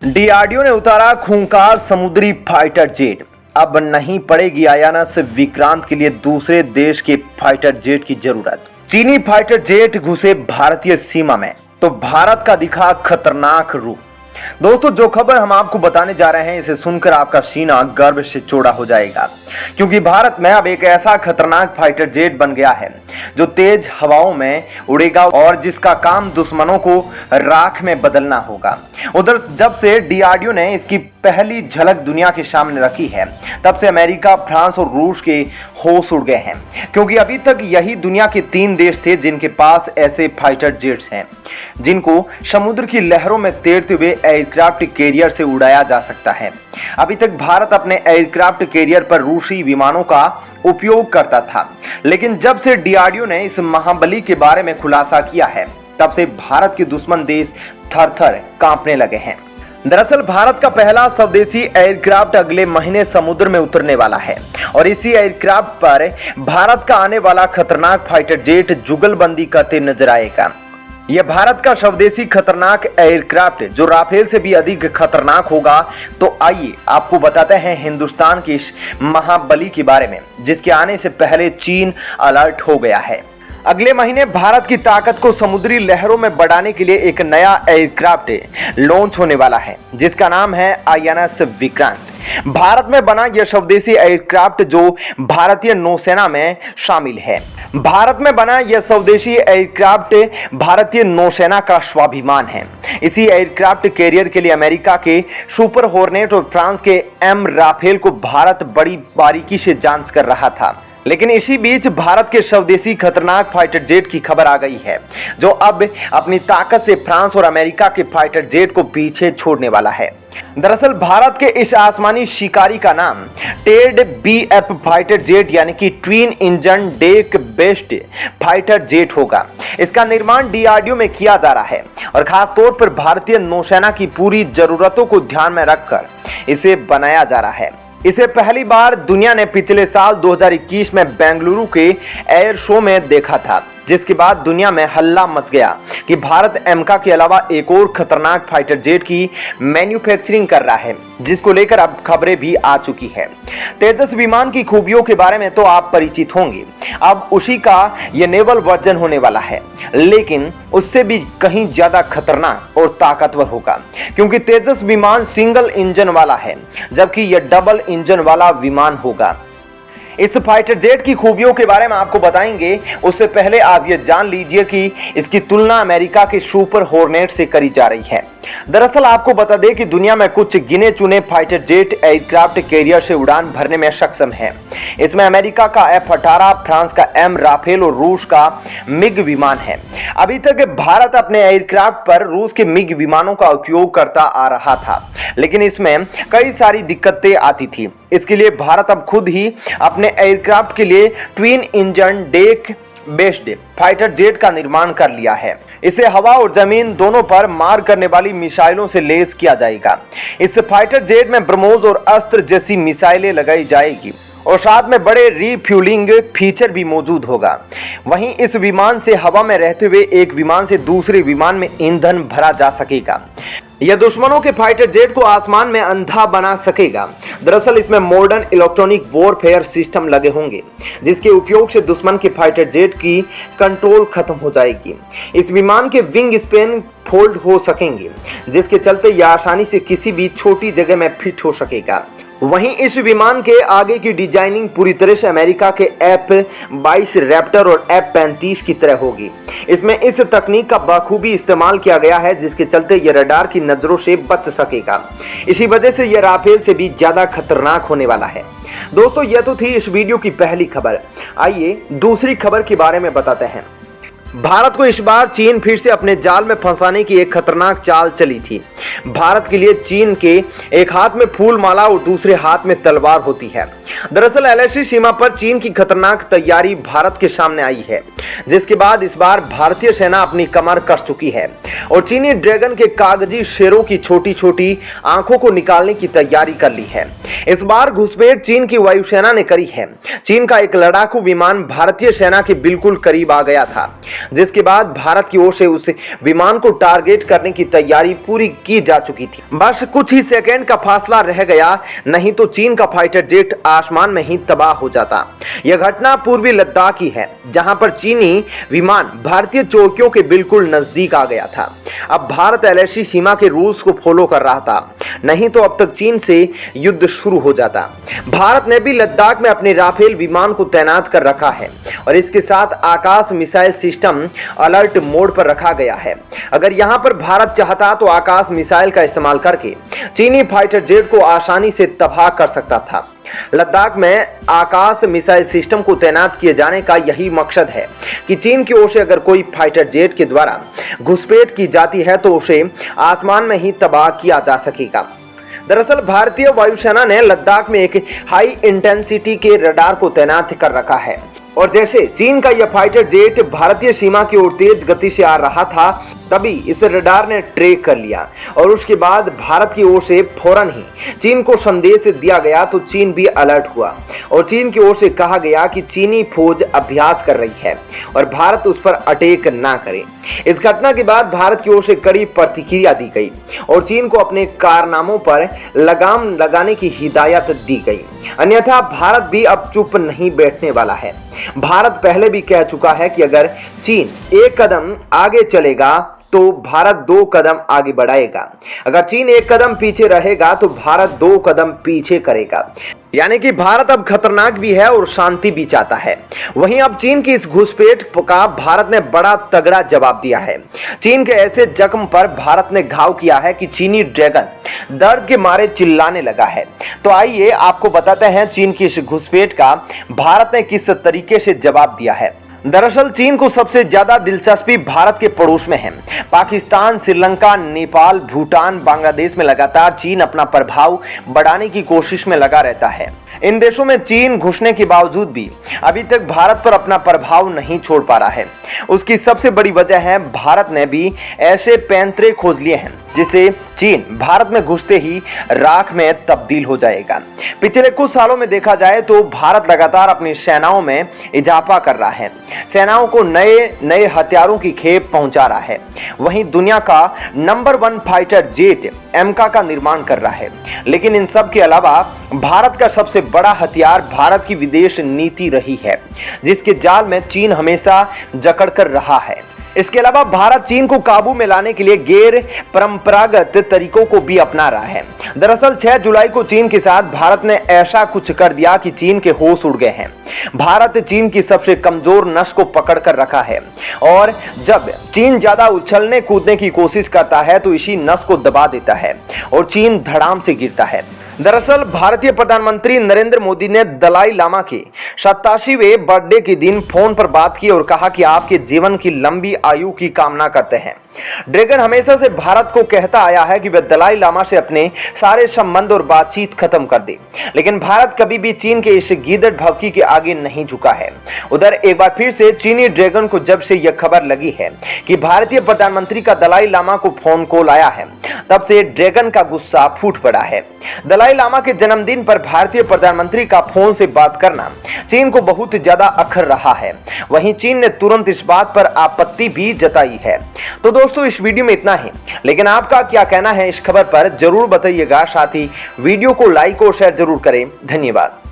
DRDO ने उतारा खूंखार समुद्री फाइटर जेट। अब नहीं पड़ेगी आईएनएस विक्रांत के लिए दूसरे देश के फाइटर जेट की जरूरत। चीनी फाइटर जेट घुसे भारतीय सीमा में तो भारत का दिखा खतरनाक रूप। दोस्तों, जो खबर हम आपको बताने जा रहे हैं इसे सुनकर आपका सीना गर्व से चौड़ा हो जाएगा, क्योंकि भारत में अब एक ऐसा खतरनाक फाइटर जेट बन गया है जो तेज हवाओं में उड़ेगा और जिसका काम दुश्मनों को राख में बदलना होगा। उधर जब से डीआरडीओ ने इसकी पहली झलक दुनिया के सामने रखी है, तब से अमेरिका, फ्रांस और रूस के होश उड़ गए हैं, क्योंकि अभी तक यही दुनिया के 3 देश थे जिनके पास ऐसे फाइटर जेट्स हैं जिनको समुद्र की लहरों में तैरते हुए एयरक्राफ्ट कैरियर से उड़ाया जा सकता है। अभी तक भारत अपने एयरक्राफ्ट कैरियर पर रूसी विमानों का उपयोग करता था, लेकिन जब से डीआरडीओ ने इस महाबली के बारे में खुलासा किया है, तब से भारत के दुश्मन देश थर-थर कांपने लगे हैं। दरअसल भारत का पहला स्वदेशी एयरक्राफ्ट अगले महीने समुद्र में उतरने वाला है और इसी एयरक्राफ्ट पर भारत का आने वाला खतरनाक फाइटर जेट जुगलबंदी करते नजर आएगा। यह भारत का स्वदेशी खतरनाक एयरक्राफ्ट जो राफेल से भी अधिक खतरनाक होगा। तो आइए आपको बताते हैं हिंदुस्तान की इस महाबली के बारे में, जिसके आने से पहले चीन अलर्ट हो गया है। अगले महीने भारत की ताकत को समुद्री लहरों में बढ़ाने के लिए एक नया एयरक्राफ्ट लॉन्च होने वाला है, जिसका नाम है आईएनएस विक्रांत। भारत में बना यह स्वदेशी एयरक्राफ्ट जो भारतीय नौसेना में शामिल है। भारत में बना यह स्वदेशी एयरक्राफ्ट भारतीय नौसेना का स्वाभिमान है। इसी एयरक्राफ्ट कैरियर के लिए अमेरिका के सुपर हॉर्नेट और फ्रांस के एम राफेल को भारत बड़ी बारीकी से जांच कर रहा था, लेकिन इसी बीच भारत के स्वदेशी खतरनाक फाइटर जेट की खबर आ गई है, जो अब अपनी ताकत से फ्रांस और अमेरिका के फाइटर जेट को पीछे छोड़ने वाला है। दरअसल भारत के इस आसमानी शिकारी का नाम टेड बीएफ फाइटर जेट यानी कि twin engine deck based fighter jet होगा। इसका निर्माण डीआरडीओ में किया जा रहा है और खास तौर पर भारतीय नौसेना की पूरी जरूरतों को ध्यान में रखकर इसे बनाया जा रहा है। इसे पहली बार दुनिया ने पिछले साल 2021 में बेंगलुरु के एयर शो में देखा था, जिसके बाद दुनिया में हल्ला मच गया कि भारत एमका के अलावा एक और खतरनाक फाइटर जेट की मैन्युफैक्चरिंग कर रहा है, जिसको लेकर अब खबरें भी आ चुकी है। तेजस विमान की खूबियों के बारे में तो आप परिचित होंगे। अब उसी का यह नेवल वर्जन होने वाला है, लेकिन उससे भी कहीं ज्यादा खतरनाक और ताकतवर होगा, क्योंकि तेजस विमान सिंगल इंजन वाला है, जबकि यह डबल इंजन वाला विमान होगा। इस फाइटर जेट की खूबियों के बारे में आपको बताएंगे, उससे पहले आप ये जान लीजिए कि इसकी तुलना अमेरिका के सुपर हॉर्नेट से करी जा रही है। दरअसल आपको बता दें कि दुनिया में कुछ गिने चुने फाइटर जेट एयरक्राफ्ट कैरियर से उड़ान भरने में सक्षम है। इसमें अमेरिका का F-18, फ्रांस का एम राफेल और रूस का मिग विमान है। अभी तक भारत अपने एयरक्राफ्ट पर रूस के मिग विमानों का उपयोग करता आ रहा था, लेकिन इसमें कई सारी दिक्कतें आती थी। इसके लिए भारत अब खुद ही अपने एयरक्राफ्ट के लिए twin engine deck based fighter jet का निर्माण कर लिया है। इसे हवा और जमीन दोनों पर मार करने वाली मिसाइलों से लैस किया जाएगा। इस फाइटर जेट में ब्रह्मोस और अस्त्र जैसी मिसाइलें लगाई जाएगी और साथ में बड़े रिफ्यूलिंग फीचर भी मौजूद होगा। वहीं इस विमान से हवा में रहते हुए एक विमान से दूसरे विमान में ईंधन भरा जा सकेगा। यह दुश्मनों के फाइटर जेट को आसमान में अंधा बना सकेगा। दरअसल इसमें मॉडर्न इलेक्ट्रॉनिक वॉरफेयर सिस्टम लगे होंगे, जिसके उपयोग से दुश्मन के फाइटर जेट की कंट्रोल खत्म हो जाएगी। इस विमान के विंग स्पैन फोल्ड हो सकेंगे, जिसके चलते यह आसानी से किसी भी छोटी जगह में फिट हो सकेगा। वहीं इस विमान के आगे की डिजाइनिंग पूरी तरह से अमेरिका के F-22 रैप्टर और F-35 की तरह होगी। इसमें इस तकनीक का बखूबी इस्तेमाल किया गया है, जिसके चलते यह रडार की नजरों से बच सकेगा। इसी वजह से यह राफेल से भी ज्यादा खतरनाक होने वाला है। दोस्तों, यह तो थी इस वीडियो की पहली खबर। आइए दूसरी खबर के बारे में बताते हैं। भारत को इस बार चीन फिर से अपने जाल में फंसाने की एक खतरनाक चाल चली थी। भारत के लिए चीन के एक हाथ में फूल माला और दूसरे हाथ में तलवार होती है। दरअसल LAC सीमा पर चीन की खतरनाक तैयारी भारत के सामने आई है, जिसके बाद इस बार भारतीय सेना अपनी कमर कस चुकी है और चीनी ड्रैगन के कागजी शेरों की छोटी छोटी आंखों को निकालने की तैयारी कर ली है। इस बार घुसपैठ चीन की वायुसेना ने करी है। चीन का एक लड़ाकू विमान भारतीय सेना के बिल्कुल करीब आ गया था, जिसके बाद भारत की ओर से उस विमान को टारगेट करने की तैयारी पूरी की जा चुकी थी। बस कुछ ही सेकंड का फासला रह गया, नहीं तो चीन का फाइटर जेट आसमान में ही तबाह हो जाता। यह घटना पूर्वी लद्दाख की है, जहां पर चीनी विमान भारतीय चौकियों के बिल्कुल नजदीक आ गया था। अब भारत LAC सीमा के रूल्स को फॉलो कर रहा था, नहीं तो अब तक चीन से युद्ध शुरू हो जाता। भारत ने भी लद्दाख में अपने राफेल विमान को तैनात कर रखा है और इसके साथ आकाश मिसाइल सिस्टम अलर्ट मोड पर रखा गया है। अगर यहां पर भारत चाहता तो आकाश मिसाइल का इस्तेमाल करके चीनी फाइटर जेट को आसानी से तबाह कर सकता था। लद्दाख में आकाश मिसाइल सिस्टम को तैनात किए जाने का यही मकसद है कि चीन की ओर से अगर कोई फाइटर जेट के द्वारा घुसपैठ की जाती है तो उसे आसमान में ही तबाह किया जा सकेगा। दरअसल भारतीय वायुसेना ने लद्दाख में एक हाई इंटेंसिटी के रडार को तैनात कर रखा है और जैसे चीन का यह फाइटर जेट भारतीय सीमा की ओर तेज गति से आ रहा था, तभी इस रडार ने ट्रैक कर लिया और उसके बाद भारत की ओर से फौरन ही चीन को संदेश दिया गया तो चीन भी अलर्ट हुआ और चीन की ओर से कहा गया कि चीनी फौज अभ्यास कर रही है और भारत उस पर अटैक ना करे। इस घटना के बाद भारत की ओर से कड़ी प्रतिक्रिया दी गई और चीन को अपने कारनामों पर लगाम लगाने की हिदायत दी गई, अन्यथा भारत भी अब चुप नहीं बैठने वाला है। भारत पहले भी कह चुका है कि अगर चीन एक कदम आगे चलेगा तो भारत 2 कदम आगे बढ़ाएगा, अगर चीन 1 कदम पीछे रहेगा तो भारत 2 कदम पीछे करेगा। यानी कि भारत अब खतरनाक भी है और शांति भी चाहता है। वहीं अब चीन की इस घुसपैठ का भारत ने बड़ा तगड़ा जवाब दिया है। चीन के ऐसे जख्म पर भारत ने घाव किया है कि चीनी ड्रैगन दर्द के मारे चिल्लाने लगा है। तो आइए आपको बताते हैं चीन की इस घुसपैठ का भारत ने किस तरीके से जवाब दिया है। दरअसल चीन को सबसे ज्यादा दिलचस्पी भारत के पड़ोस में है। पाकिस्तान, श्रीलंका, नेपाल, भूटान, बांग्लादेश में लगातार चीन अपना प्रभाव बढ़ाने की कोशिश में लगा रहता है। इन देशों में चीन घुसने के बावजूद भी अभी तक भारत पर अपना प्रभाव नहीं छोड़ पा रहा है। उसकी सबसे बड़ी वजह है भारत ने भी ऐसे पैंतरे खोज लिए हैं जिसे चीन भारत में घुसते ही राख में तब्दील हो जाएगा। पिछले कुछ सालों में देखा जाए तो भारत लगातार अपनी सेनाओं में इजाफा कर रहा है, सेनाओं को नए नए हथियारों की खेप पहुंचा रहा है। वहीं दुनिया का नंबर 1 फाइटर जेट MK का निर्माण कर रहा है। लेकिन इन सब के अलावा भारत का सबसे बड़ा हथियार भारत की विदेश नीति रही है, जिसके जाल में चीन हमेशा जकड़ कर रहा है। इसके अलावा भारत चीन को काबू में लाने के लिए गैर परंपरागत तरीकों को भी अपना रहा है। दरअसल 6 जुलाई को चीन के साथ भारत ने ऐसा कुछ कर दिया कि चीन के होश उड़ गए हैं। भारत चीन की सबसे कमजोर नस को पकड़ कर रखा है और जब चीन ज्यादा उछलने कूदने की कोशिश करता है तो इसी नस को दबा देता है और चीन धड़ाम से गिरता है। दरअसल भारतीय प्रधानमंत्री नरेंद्र मोदी ने दलाई लामा के 87वें बर्थडे के दिन फोन पर बात की और कहा कि आपके जीवन की लंबी आयु की कामना करते हैं। ड्रैगन हमेशा से भारत को कहता आया है कि वह दलाई लामा से अपने सारे संबंध और बातचीत खत्म कर दे, लेकिन भारत कभी भी चीन के इस गीदड़ भौंकी के आगे नहीं झुका है। उधर एक बार फिर से चीनी ड्रैगन को जब से यह खबर लगी है कि भारतीय प्रधानमंत्री का दलाई लामा को फोन कॉल आया है, तब से ड्रैगन का गुस्सा फूट पड़ा है। दलाई लामा के जन्मदिन पर भारतीय प्रधानमंत्री का फोन से बात करना चीन को बहुत ज्यादा अखर रहा है। वहीं चीन ने तुरंत इस बात पर आपत्ति भी जताई है। तो दोस्तों इस वीडियो में इतना ही, लेकिन आपका क्या कहना है इस खबर पर जरूर बताइएगा। साथ ही वीडियो को लाइक और शेयर जरूर करें। धन्यवाद।